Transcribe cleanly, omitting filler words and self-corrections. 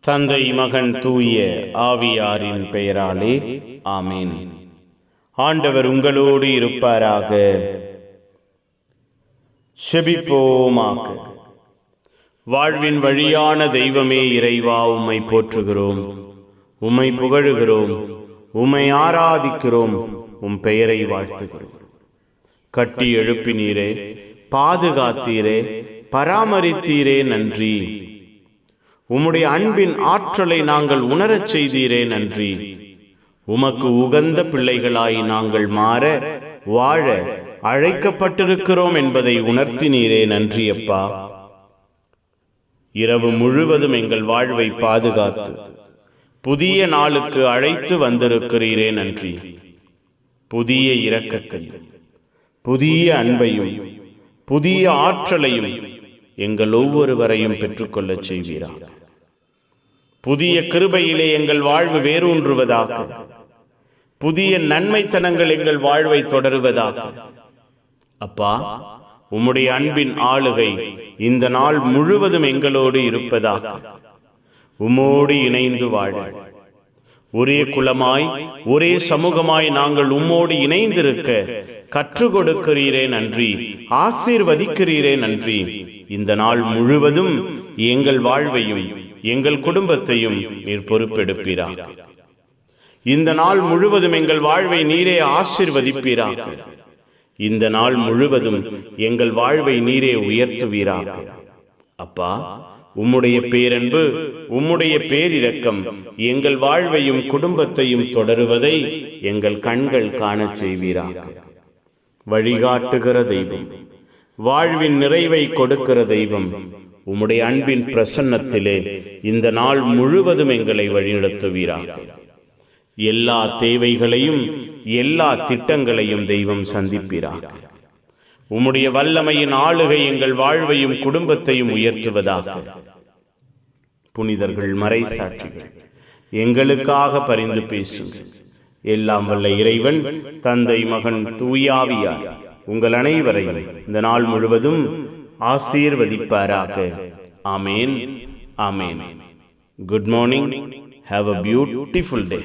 தந்தை மகன் தூய ஆவியாரின் பெயராலே ஆமீன். ஆண்டவர் உங்களோடு இருப்பாராக. செபிப்போமாக. வாழ்வின் வழியான தெய்வமே இறைவா, உம்மை போற்றுகிறோம், உம்மை புகழுகிறோம், உம்மை ஆராதிக்கிறோம், உம் பெயரை வாழ்த்துகிறோம். கட்டி எழுப்பினீரே, பாதுகாத்தீரே, பராமரித்தீரே, நன்றி. உம்முடைய அன்பின் ஆற்றலை நாங்கள் உணரச் செய்தீரே, நன்றி. உமக்கு உகந்த பிள்ளைகளாய் நாங்கள் மாற வாழ அழைக்கப்பட்டிருக்கிறோம் என்பதை உணர்த்தினீரே, நன்றி அப்பா. இரவு முழுவதும் எங்கள் வாழ்வை பாதுகாத்து புதிய நாளுக்கு அழைத்து வந்திருக்கிறீரே, நன்றி. புதிய இரக்கத்தையும் புதிய அன்பையும் புதிய ஆற்றலையும் எங்கள் ஒவ்வொருவரையும் பெற்றுக்கொள்ளச் செய்வீராக. புதிய கிருபையிலே எங்கள் வாழ்வு வேரூன்றுவதாக, புதிய நன்மைத்தனங்கள் எங்கள் வாழ்வை தொடருவதாக. அப்பா, உம்முடைய அன்பின் ஆளுகை இந்த நாள் முழுவதும் எங்களோடு இருப்பதாக. உம்மோடு இணைந்து வாழ ஒரே குலமாய் ஒரே சமூகமாய் நாங்கள் உம்மோடு இணைந்திருக்க கற்றுக் கொடுக்கிறீரே, நன்றி. ஆசீர்வதிக்கிறீரே, நன்றி. இந்த நாள் முழுவதும் எங்கள் வாழ்வையும் எங்கள் குடும்பத்தையும் நீர் பொறுப்பெடுப்பீராக. இந்த நாள் முழுவதும் எங்கள் வாழ்வை நீரே ஆசீர்வதிப்பீராக. இந்த நாள் முழுவதும் எங்கள் வாழ்வை நீரே உயர்த்துவீராக. அப்பா, உம்முடைய பேரன்பு, உம்முடைய பேரிரக்கம் எங்கள் வாழ்வையும் குடும்பத்தையும் தொடருவதை எங்கள் கண்கள் காணச் செய்வீராக. வழிகாட்டுகிற தெய்வம், வாழ்வின் நிறைவை கொடுக்கிற தெய்வம், உம்முடைய அன்பின் பிரசன்னத்திலே இந்த நாள் முழுவதும் எங்களை வழிநடத்துவீராக. எல்லா தேவைகளையும் எல்லா திட்டங்களையும் தெய்வம் சந்திப்பீராக. உம்முடைய வல்லமையின் ஆளுகை எங்கள் வாழ்வையும் குடும்பத்தையும் உயர்த்துவதாக. புனிதர்கள், மறைசாட்சிகள், எங்களுக்காக பரிந்து பேசுங்கள். எல்லாம் வல்ல இறைவன், தந்தை மகன் தூயாவியார் உங்கள் அனைவரையும் இந்த நாள் முழுவதும் ஆசீர்வதிப்பாராக. ஆமேன், ஆமேன். Good morning. Have a beautiful day.